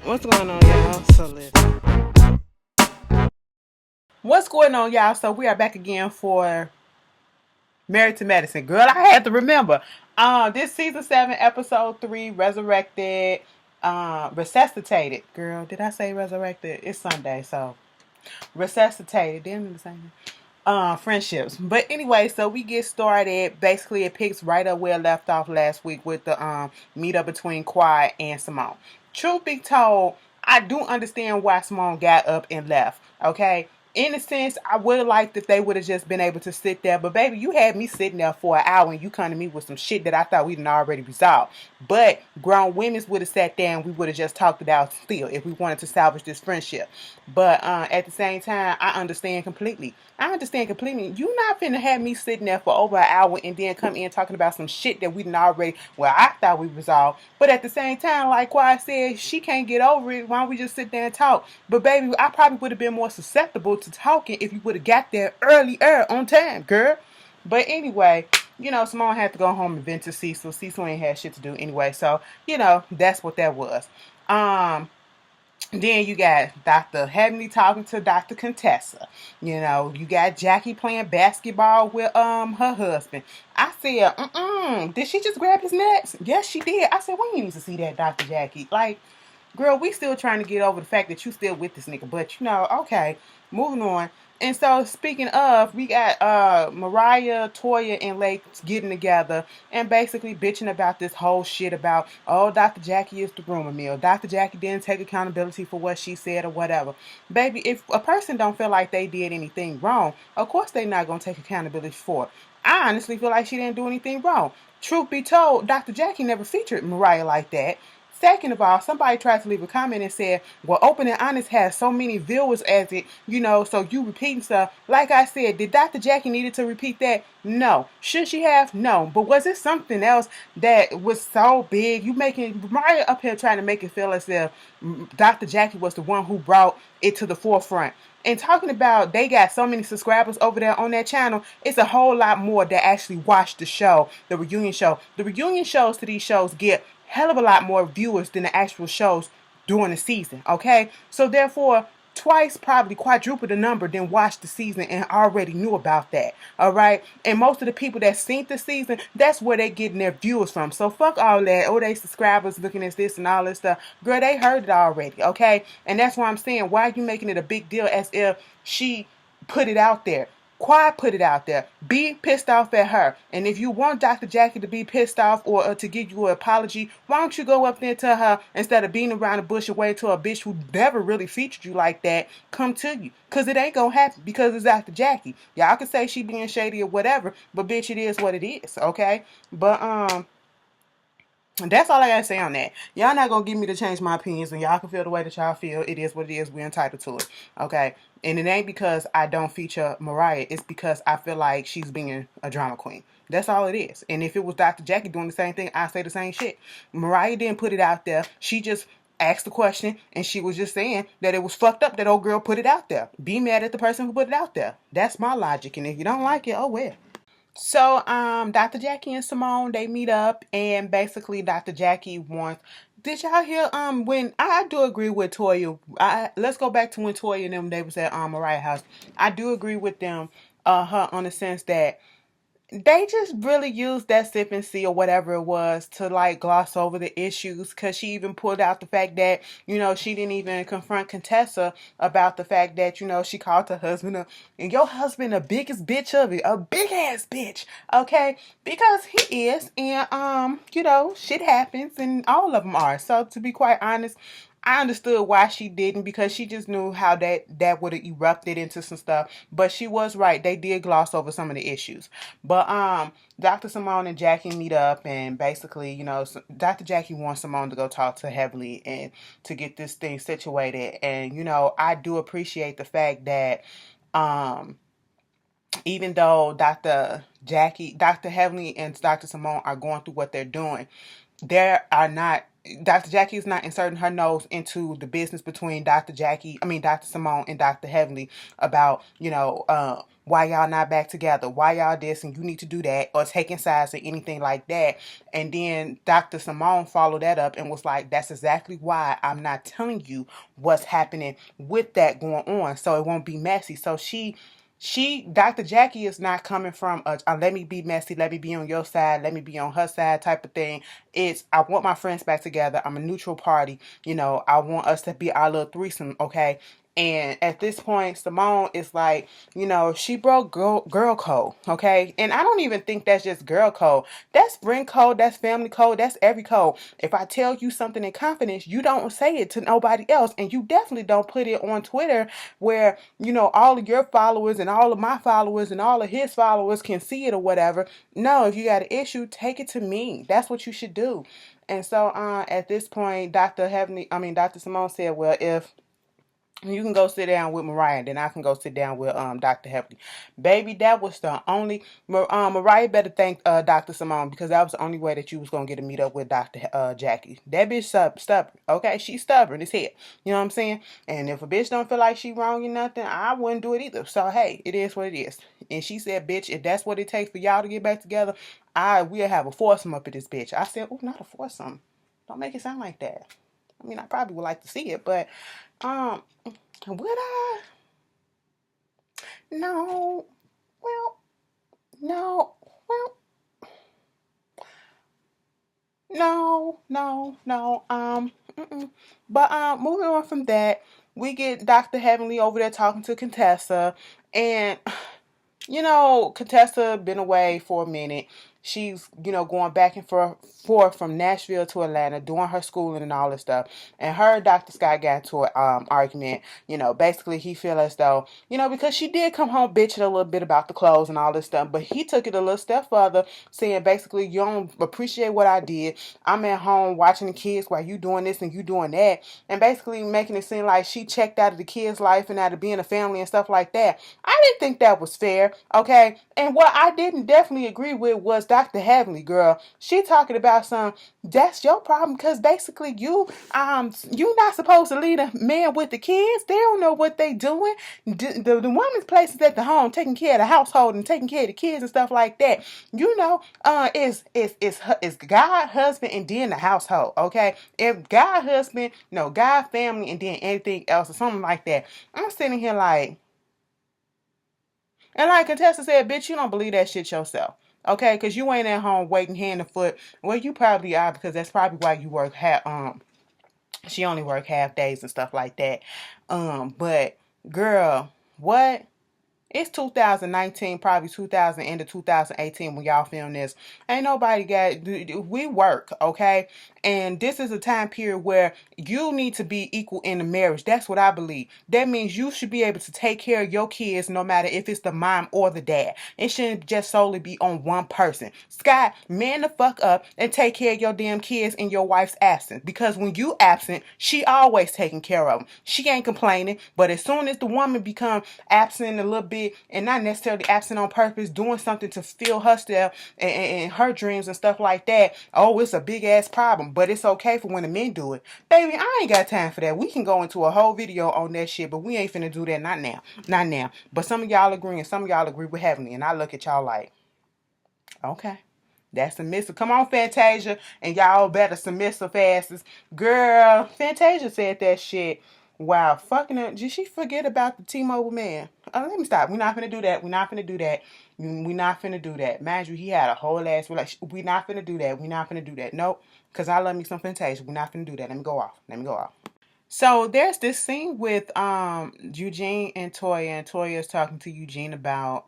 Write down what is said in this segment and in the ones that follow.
What's going on, y'all? So listen. What's going on, y'all? So we are back again for Married to Medicine. Girl, I had to remember. This season 7, episode 3, Resurrected, Resuscitated. Girl, did I say resurrected? It's Sunday, so Resuscitated. Didn't the same. Friendships. But anyway, so we get started. Basically, it picks right up where it left off last week with the meetup between Quad and Simone. Truth be told, I do understand why Simone got up and left. Okay. In a sense, I would have liked if they would have just been able to sit there. But baby, you had me sitting there for an hour and you come to me with some shit that I thought we'd already resolved. But grown women would have sat there and we would have just talked it out still if we wanted to salvage this friendship. But at the same time, I understand completely. I understand completely. You not finna have me sitting there for over an hour and then come in talking about some shit that we didn't already, well, I thought we resolved. But at the same time, like what I said, she can't get over it. Why don't we just sit there and talk? But baby, I probably would have been more susceptible to talking if you would have got there earlier on time, girl. But anyway, Simone had to go home and vent to Cecil. Cecil ain't had shit to do anyway. So, that's what that was. Then you got Dr. Heavenly talking to Dr. Contessa. You got Jackie playing basketball with her husband. I said, did she just grab his nuts? Yes, she did. I said, we need to see that, Dr. Jackie. Like, girl, we still trying to get over the fact that you still with this nigga. But okay, moving on. And so speaking of, we got Mariah, Toya, and Lake getting together and basically bitching about this whole shit about, oh, Dr. Jackie is the rumor mill. Dr. Jackie didn't take accountability for what she said or whatever. Baby, if a person don't feel like they did anything wrong, of course they not gonna take accountability for it. I honestly feel like she didn't do anything wrong. Truth be told, Dr. Jackie never featured Mariah like that. Second of all, somebody tried to leave a comment and said, well, Open and Honest has so many viewers as it, so you repeating stuff. Like I said, did Dr. Jackie needed to repeat that? No. Should she have? No. But was it something else that was so big? You making Mariah up here trying to make it feel as if Dr. Jackie was the one who brought it to the forefront. And talking about they got so many subscribers over there on that channel, it's a whole lot more that actually watch the show, the reunion show. The reunion shows to these shows get hell of a lot more viewers than the actual shows during the season, okay? So therefore, twice, probably quadruple the number than watched the season and already knew about that, all right? And most of the people that seen the season, that's where they getting their viewers from. So fuck all that. Oh, they subscribers looking at this and all this stuff. Girl, they heard it already, okay? And that's why I'm saying, why are you making it a big deal as if she put it out there? Quad put it out there. Be pissed off at her. And if you want Dr. Jackie to be pissed off or to give you an apology, why don't you go up there to her instead of beating around the bush and wait till a bitch who never really featured you like that come to you? Because it ain't going to happen because it's Dr. Jackie. Y'all can say she being shady or whatever, but bitch, it is what it is, okay? But, that's all I gotta say on that. Y'all not gonna get me to change my opinions, and y'all can feel the way that y'all feel. It is what it is. We're entitled to it. Okay? And it ain't because I don't feature Mariah. It's because I feel like she's being a drama queen. That's all it is. And if it was Dr. Jackie doing the same thing, I'd say the same shit. Mariah didn't put it out there. She just asked the question, and she was just saying that it was fucked up that old girl put it out there. Be mad at the person who put it out there. That's my logic. And if you don't like it, oh well. So, Dr. Jackie and Simone, they meet up, and basically Dr. Jackie wants. Did y'all hear? When I do agree with Toya. Let's go back to when Toya and them they was at Mariah house. I do agree with them. Her on the sense that they just really used that sip and see or whatever it was to like gloss over the issues, because she even pulled out the fact that she didn't even confront Contessa about the fact that she called her husband and your husband the biggest bitch of it, a big ass bitch, okay, because he is. And shit happens and all of them are. So to be quite honest, I understood why she didn't, because she just knew how that would have erupted into some stuff. But she was right. They did gloss over some of the issues. But Dr. Simone and Jackie meet up, and basically, Dr. Jackie wants Simone to go talk to Heavenly and to get this thing situated. And I do appreciate the fact that even though Dr. Heavenly and Dr. Simone are going through what they're doing, they are not Dr. Jackie is not inserting her nose into the business between Dr. Simone and Dr. Heavenly about, why y'all not back together, why y'all this and you need to do that, or taking sides or anything like that. And then Dr. Simone followed that up and was like, that's exactly why I'm not telling you what's happening with that going on, so it won't be messy. So Dr. Jackie is not coming from a let me be messy, let me be on your side, let me be on her side type of thing. It's, I want my friends back together. I'm a neutral party. I want us to be our little threesome, okay? And at this point, Simone is like, she broke girl code, okay? And I don't even think that's just girl code. That's friend code, that's family code, that's every code. If I tell you something in confidence, you don't say it to nobody else. And you definitely don't put it on Twitter where, all of your followers and all of my followers and all of his followers can see it or whatever. No, if you got an issue, take it to me. That's what you should do. And so at this point, Dr. Simone said, well, if you can go sit down with Mariah, then I can go sit down with Dr. Heavenly. Baby, that was the only Mariah better thank Dr. Simone, because that was the only way that you was gonna get to meet up with Dr. Jackie. That bitch stubborn. Okay, she's stubborn as hell. You know what I'm saying? And if a bitch don't feel like she wrong or nothing, I wouldn't do it either. So hey, it is what it is. And she said, bitch, if that's what it takes for y'all to get back together, we'll have a foursome up at this bitch. I said, oh, not a foursome. Don't make it sound like that. I mean, I probably would like to see it, but would I? No. Well, no. Well, no, no, no. Mm-mm. But moving on from that, we get Dr. Heavenly over there talking to Contessa, and Contessa been away for a minute. She's, going back and forth from Nashville to Atlanta, doing her schooling and all this stuff. And her and Dr. Scott got into an argument. Basically he feel as though, because she did come home bitching a little bit about the clothes and all this stuff, but he took it a little step further, saying basically, you don't appreciate what I did. I'm at home watching the kids while you doing this and you doing that. And basically making it seem like she checked out of the kids' life and out of being a family and stuff like that. I didn't think that was fair, okay? And what I didn't definitely agree with was Dr. Heavenly, girl. She talking about that's your problem, because basically you not supposed to leave a man with the kids. They don't know what they doing. The woman's place is at the home, taking care of the household and taking care of the kids and stuff like that. It's God, husband, and then the household, okay? If God, husband, no, God, family, and then anything else or something like that. I'm sitting here like, and like Contessa said, bitch, you don't believe that shit yourself. Okay, because you ain't at home waiting hand and foot. Well, you probably are, because that's probably why you work she only work half days and stuff like that. But girl, what? It's 2019, probably 2000 into 2018 when y'all film this. Ain't nobody we work, okay? And this is a time period where you need to be equal in the marriage. That's what I believe. That means you should be able to take care of your kids no matter if it's the mom or the dad. It shouldn't just solely be on one person. Scott, man the fuck up and take care of your damn kids in your wife's absence. Because when you absent, she always taking care of them. She ain't complaining. But as soon as the woman become absent a little bit, and not necessarily absent on purpose, doing something to fill her stuff and her dreams and stuff like that, oh, it's a big ass problem. But it's okay for when the men do it. Baby, I ain't got time for that. We can go into a whole video on that shit, but we ain't finna do that. Not now. Not now. But some of y'all agree and some of y'all agree with Heavenly. And I look at y'all like, okay. That's submissive. Come on, Fantasia. And y'all better submissive asses. Girl, Fantasia said that shit. Wow, fucking it. Did she forget about the T-Mobile man? Let me stop. We're not finna do that. We're not finna do that. We're not finna do that. Mind you, he had a whole ass relationship. We're not finna do that. We're not finna do that. Nope. Because I love me some Fantasia. We're not finna do that. Let me go off. Let me go off. So there's this scene with Eugene and Toya, and Toya is talking to Eugene about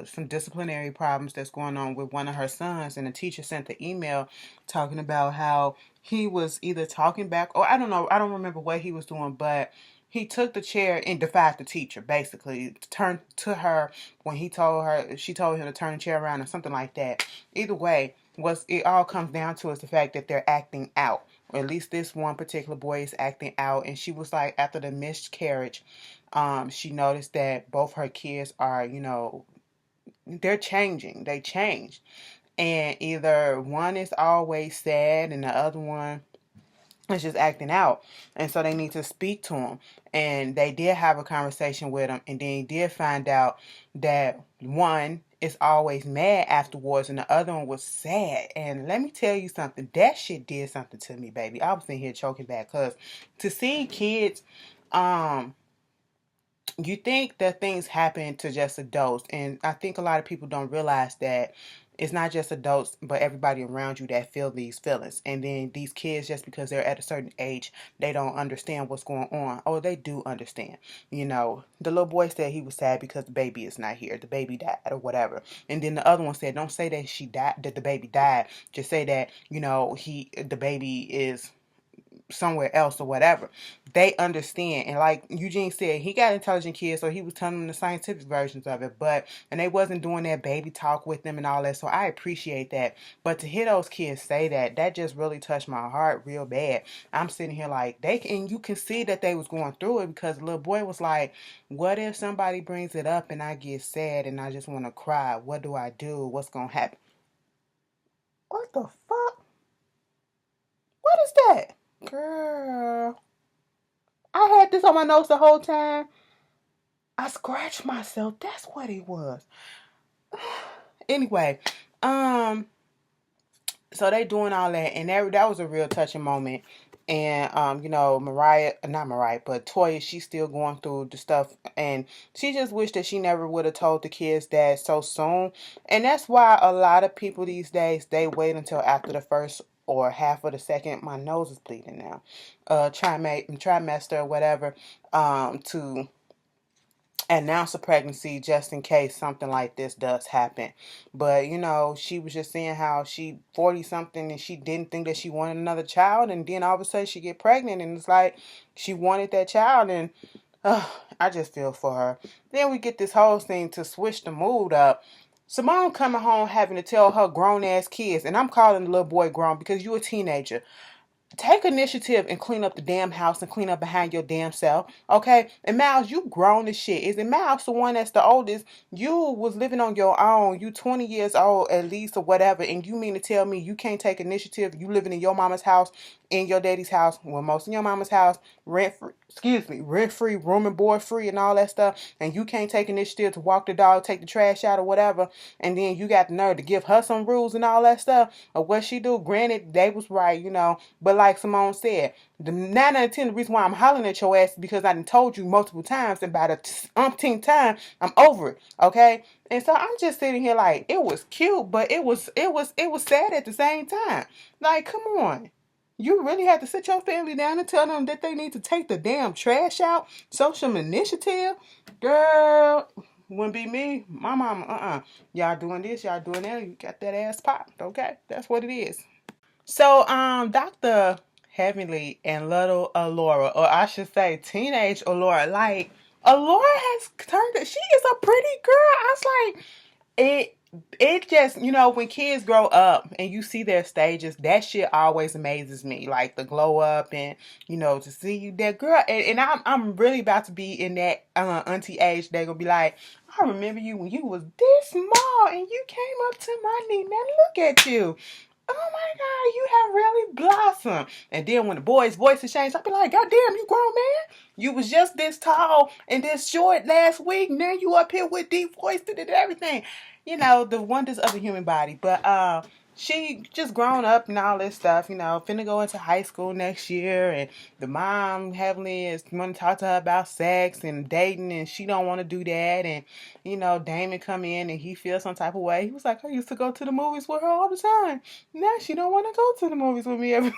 some disciplinary problems that's going on with one of her sons, and the teacher sent the email talking about how he was either talking back, or I don't know, I don't remember what he was doing, but he took the chair and defied the teacher, basically turned to her when she told him to turn the chair around or something like that. Either way, what it all comes down to is the fact that they're acting out, or at least this one particular boy is acting out. And she was like, after the miscarriage, she noticed that both her kids are, they're changing. They changed. And either one is always sad and the other one is just acting out, and so they need to speak to him. And they did have a conversation with him, and then he did find out that one is always mad afterwards and the other one was sad. And let me tell you something, that shit did something to me, baby. I was in here choking back, because to see kids, um you think that things happen to just adults, and I think a lot of people don't realize that it's not just adults but everybody around you that feel these feelings. And then these kids, just because they're at a certain age, they don't understand what's going on. Oh, they do understand. The little boy said he was sad because the baby is not here, the baby died or whatever. And then the other one said, don't say that she died, that the baby died, just say that the baby is somewhere else or whatever. They understand. And like Eugene said, he got intelligent kids, so he was telling them the scientific versions of it. And they wasn't doing that baby talk with them and all that. So I appreciate that. But to hear those kids say that just really touched my heart real bad. I'm sitting here like, and you can see that they was going through it, because the little boy was like, what if somebody brings it up and I get sad and I just want to cry? What do I do? What's going to happen? What the fuck? What is that? Girl, I had this on my nose the whole time. I scratched myself. That's what it was. Anyway, so they doing all that, and that was a real touching moment. And not Mariah, but Toya, she's still going through the stuff, and she just wished that she never would have told the kids that so soon. And that's why a lot of people these days, they wait until after the first or half of the second. My nose is bleeding now. Trimester or whatever, to announce a pregnancy, just in case something like this does happen. But she was just saying how she 40 something and she didn't think that she wanted another child, and then all of a sudden she get pregnant, and it's like she wanted that child. And I just feel for her. Then we get this whole thing to switch the mood up. Simone coming home having to tell her grown ass kids, and I'm calling the little boy grown because you a teenager, take initiative and clean up the damn house and clean up behind your damn self, okay? And Miles, you grown as shit. Is it Miles, the one that's the oldest? You was living on your own. You 20 years old at least or whatever, and you mean to tell me you can't take initiative? You living in your mama's house, in your daddy's house, well, most in your mama's house, rent free, room and board free and all that stuff, and you can't take initiative to walk the dog, take the trash out or whatever, and then you got the nerve to give her some rules and all that stuff of what she do. Granted, they was right, but like Simone said, the 9 out of 10, the reason why I'm hollering at your ass is because I done told you multiple times, and by the umpteenth time, I'm over it, okay? And so I'm just sitting here like, it was cute, but it was sad at the same time. Like, come on. You really have to sit your family down and tell them that they need to take the damn trash out? Social initiative? Girl, wouldn't be me. My mama, y'all doing this, y'all doing that, you got that ass popped, okay? That's what it is. So, Dr. Heavenly and little Alora, or I should say teenage Alora, like, Alora has turned, she is a pretty girl. I was like, it just, when kids grow up and you see their stages, that shit always amazes me. Like the glow up and, to see you, that girl. And I'm really about to be in that auntie age. They're going to be like, I remember you when you was this small and you came up to my knee. Now look at you. Oh my God, you have really blossomed. And then when the boys' voices change, I'll be like, God damn, you grown man. You was just this tall and this short last week. Now you up here with deep voice and everything. The wonders of the human body. But she just grown up and all this stuff, finna go into high school next year, and the mom heavily is want to talk to her about sex and dating, and she don't want to do that. And Damon come in and he feels some type of way. He was like, I used to go to the movies with her all the time. Now she don't want to go to the movies with me every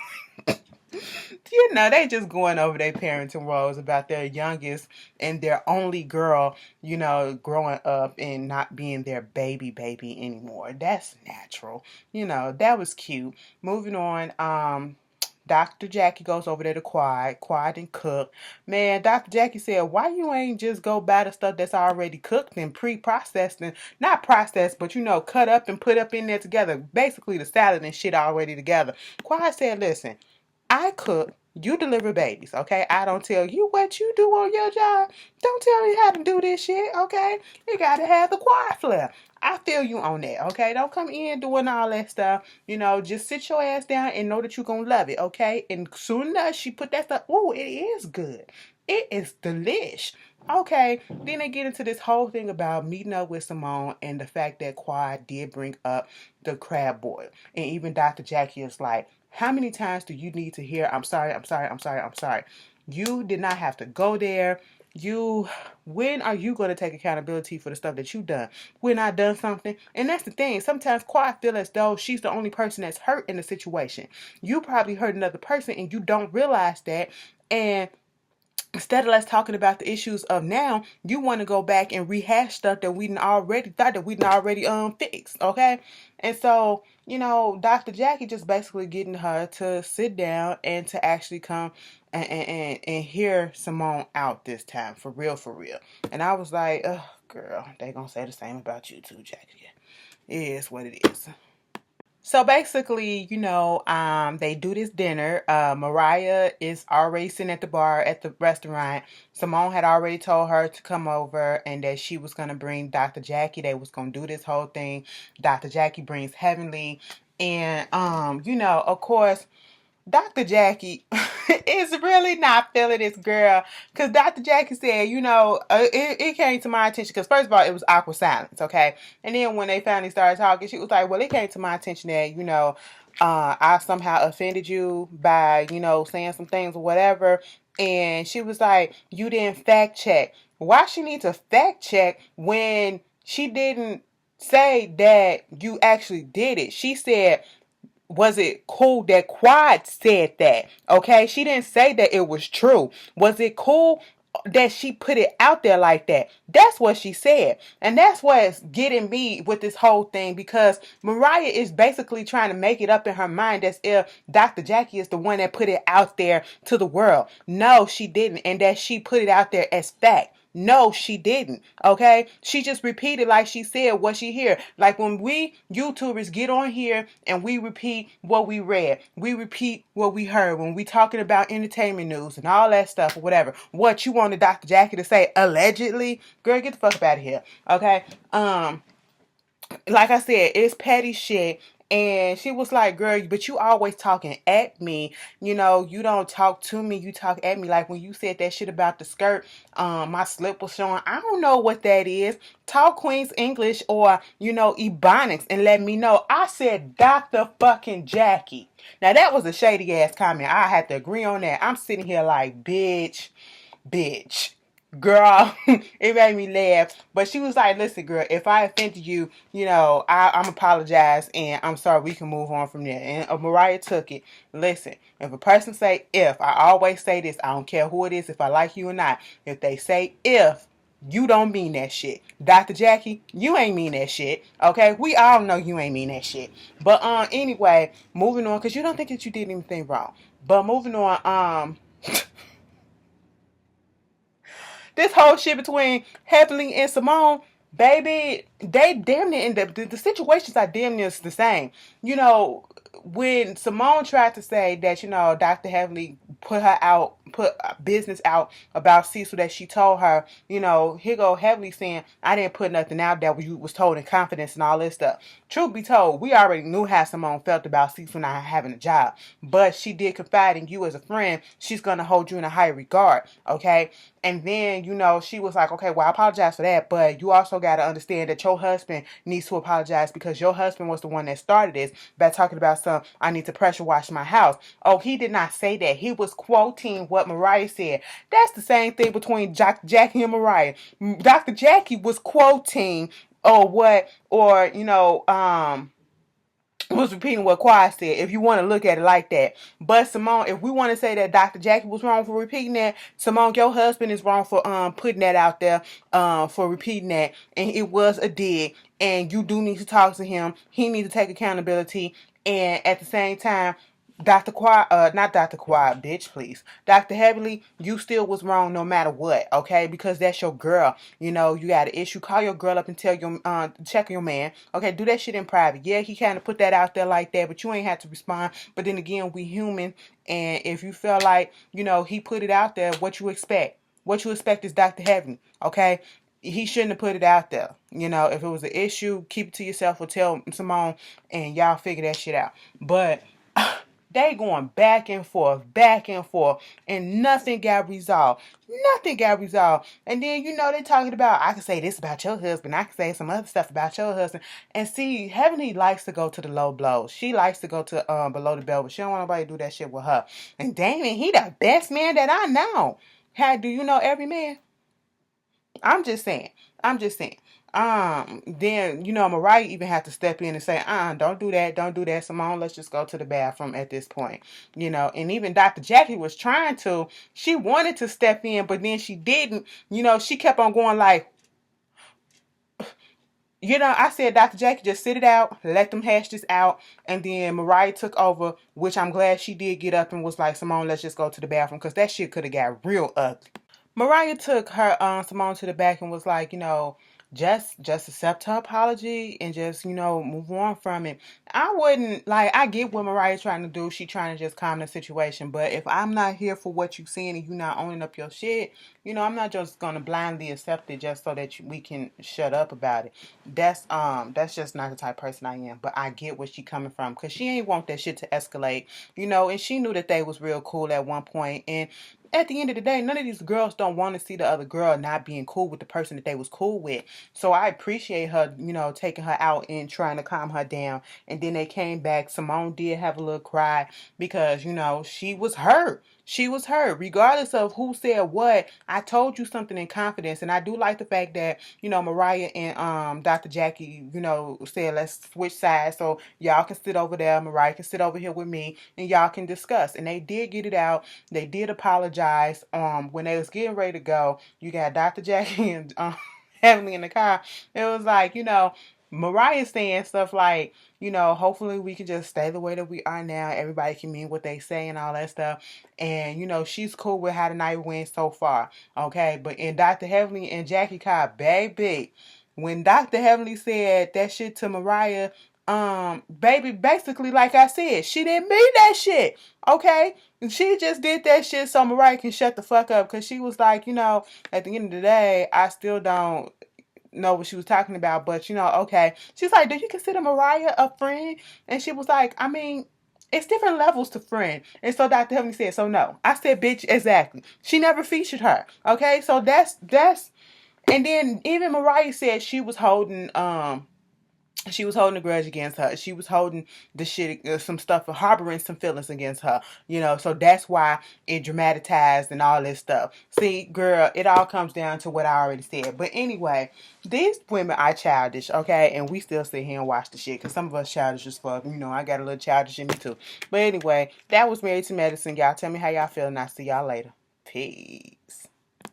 they just going over their parenting roles about their youngest and their only girl, growing up and not being their baby anymore. That's natural. That was cute. Moving on, Dr. Jackie goes over there to Quad. Quad and cook. Man, Dr. Jackie said, why you ain't just go buy the stuff that's already cooked and pre-processed and not processed, but cut up and put up in there together. Basically the salad and shit already together. Quad said, listen, I cook, You deliver babies, okay? I don't tell you what you do on your job. Don't tell me how to do this shit, okay? You gotta have the quiet flare. I feel you on that, okay? Don't come in doing all that stuff. Just sit your ass down and know that you're gonna love it, okay? And soon enough, she put that stuff. Oh, it is good. It is delish. Okay, then they get into this whole thing about meeting up with Simone and the fact that Quad did bring up the crab boil. And even Dr. Jackie is like, how many times do you need to hear, I'm sorry, I'm sorry, I'm sorry, I'm sorry? You did not have to go there. When are you going to take accountability for the stuff that you done? When I done something. And that's the thing. Sometimes Quad feel as though she's the only person that's hurt in the situation. You probably hurt another person and you don't realize that. And instead of us talking about the issues of now, you want to go back and rehash stuff that we already thought that we'd already fixed, okay? And so, Dr. Jackie just basically getting her to sit down and to actually come and hear Simone out this time, for real, for real. And I was like, oh, girl, they gonna say the same about you too, Jackie. It is what it is. So basically, they do this dinner. Mariah is already sitting at the bar at the restaurant. Simone had already told her to come over and that she was going to bring Dr. Jackie. They was going to do this whole thing. Dr. Jackie brings Heavenly. And, of course, Dr. Jackie is really not feeling this girl. Because Dr. Jackie said, it came to my attention. Because first of all, it was awkward silence, okay? And then when they finally started talking, she was like, well, it came to my attention that, I somehow offended you by, saying some things or whatever. And she was like, you didn't fact check. Why she need to fact check when she didn't say that you actually did it? She said, was it cool that Quad said that? Okay, she didn't say that it was true. Was it cool that she put it out there like that? That's what she said. And that's what's getting me with this whole thing, because Mariah is basically trying to make it up in her mind as if Dr. Jackie is the one that put it out there to the world. No, she didn't. And that she put it out there as fact. No, she didn't. Okay? She just repeated, like she said, what she hear. Like when we YouTubers get on here and we repeat what we read. We repeat what we heard when we talking about entertainment news and all that stuff or whatever. What you wanted Dr. Jackie to say, allegedly? Girl, get the fuck up out of here. Okay? Like I said, it's petty shit. And she was like, girl, but you always talking at me. You don't talk to me. You talk at me. Like when you said that shit about the skirt, my slip was showing. I don't know what that is. Talk Queen's English or, Ebonics and let me know. I said Dr. fucking Jackie. Now that was a shady ass comment. I had to agree on that. I'm sitting here like, bitch. Girl, it made me laugh. But she was like, listen, girl, if I offended you, I'm apologize and I'm sorry, we can move on from there. And Mariah took it. Listen, if a person say if, I always say this, I don't care who it is, if I like you or not. If they say if, you don't mean that shit. Dr. Jackie, you ain't mean that shit. Okay? We all know you ain't mean that shit. But anyway, moving on, because you don't think that you did anything wrong. But moving on, this whole shit between Heavenly and Simone, baby, they damn near, the situations are damn near the same. When Simone tried to say that, Dr. Heavenly put business out about Cecil that she told her, here go Heavenly saying, I didn't put nothing out that you was told in confidence and all this stuff. Truth be told, we already knew how Simone felt about Cecil not having a job, but she did confide in you as a friend. She's going to hold you in a high regard, okay? And then, she was like, okay, well, I apologize for that, but you also got to understand that your husband needs to apologize because your husband was the one that started this by talking about I need to pressure wash my house. Oh, he did not say that. He was quoting what Mariah said. That's the same thing between Jackie and Mariah. Dr. Jackie was quoting was repeating what Quad said, if you want to look at it like that. But Simone, if we want to say that Dr. Jackie was wrong for repeating that, Simone, your husband is wrong for putting that out there, for repeating that, and it was a dig, and you do need to talk to him. He needs to take accountability, and at the same time, Dr. Quad, not Dr. Quad, bitch, please. Dr. Heavenly, you still was wrong no matter what, okay? Because that's your girl. You know, you got an issue. Call your girl up and tell your, check your man. Okay, do that shit in private. Yeah, he kind of put that out there like that, but you ain't have to respond. But then again, we human. And if you feel like, you know, he put it out there, what you expect? What you expect is Dr. Heavenly, okay? He shouldn't have put it out there. You know, if it was an issue, keep it to yourself or tell Simone and y'all figure that shit out. But they going back and forth, and nothing got resolved. Nothing got resolved. And then, you know, they talking about, I can say this about your husband. I can say some other stuff about your husband. And see, Heavenly likes to go to the low blows. She likes to go to below the belt, but she don't want nobody to do that shit with her. And Damon, he the best man that I know. How do you know every man? I'm just saying. I'm just saying. Then, you know, Mariah even had to step in and say, don't do that, don't do that, Simone, let's just go to the bathroom at this point. You know, and even Dr. Jackie was trying to, she wanted to step in, but then she didn't. You know, she kept on going like, you know, I said, Dr. Jackie, just sit it out, let them hash this out. And then Mariah took over, which I'm glad she did get up and was like, Simone, let's just go to the bathroom, because that shit could have got real ugly. Mariah took her Simone to the back and was like, you know, just accept her apology and just, you know, move on from it. I wouldn't, like, I get what Mariah's trying to do. She trying to just calm the situation. But if I'm not here for what you're saying and you not owning up your shit, you know, I'm not just gonna blindly accept it just so that we can shut up about it. That's just not the type of person I am. But I get where she coming from, because she ain't want that shit to escalate, you know, and she knew that they was real cool at one point. And at the end of the day, none of these girls don't want to see the other girl not being cool with the person that they was cool with. So I appreciate her, you know, taking her out and trying to calm her down. And then they came back. Simone did have a little cry because, you know, she was hurt. She was hurt. Regardless of who said what, I told you something in confidence. And I do like the fact that, you know, Mariah and Dr. Jackie, you know, said let's switch sides so y'all can sit over there. Mariah can sit over here with me and y'all can discuss. And they did get it out. They did apologize. When they was getting ready to go, you got Dr. Jackie and Heavenly in the car. It was like, you know, Mariah saying stuff like, you know, hopefully we can just stay the way that we are now. Everybody can mean what they say and all that stuff. And, you know, she's cool with how the night went so far. Okay. But in Dr. Heavenly and Jackie Cobb, baby, when Dr. Heavenly said that shit to Mariah, baby, basically, like I said, she didn't mean that shit. Okay. She just did that shit so Mariah can shut the fuck up, because she was like, you know, at the end of the day, I still don't know what she was talking about, but you know, okay. She's like, do you consider Mariah a friend? And she was like, I mean, it's different levels to friend. And so Dr. Heavenly said, so no. I said, bitch, exactly. She never featured her. Okay, so that's and then even Mariah said she was holding a grudge against her. She was holding the shit, some stuff, harboring some feelings against her. You know, so that's why it dramatized and all this stuff. See, girl, it all comes down to what I already said. But anyway, these women are childish, okay? And we still sit here and watch the shit, because some of us childish as fuck. You know, I got a little childish in me too. But anyway, that was Married to Medicine. Y'all tell me how y'all feel, and I'll see y'all later. Peace.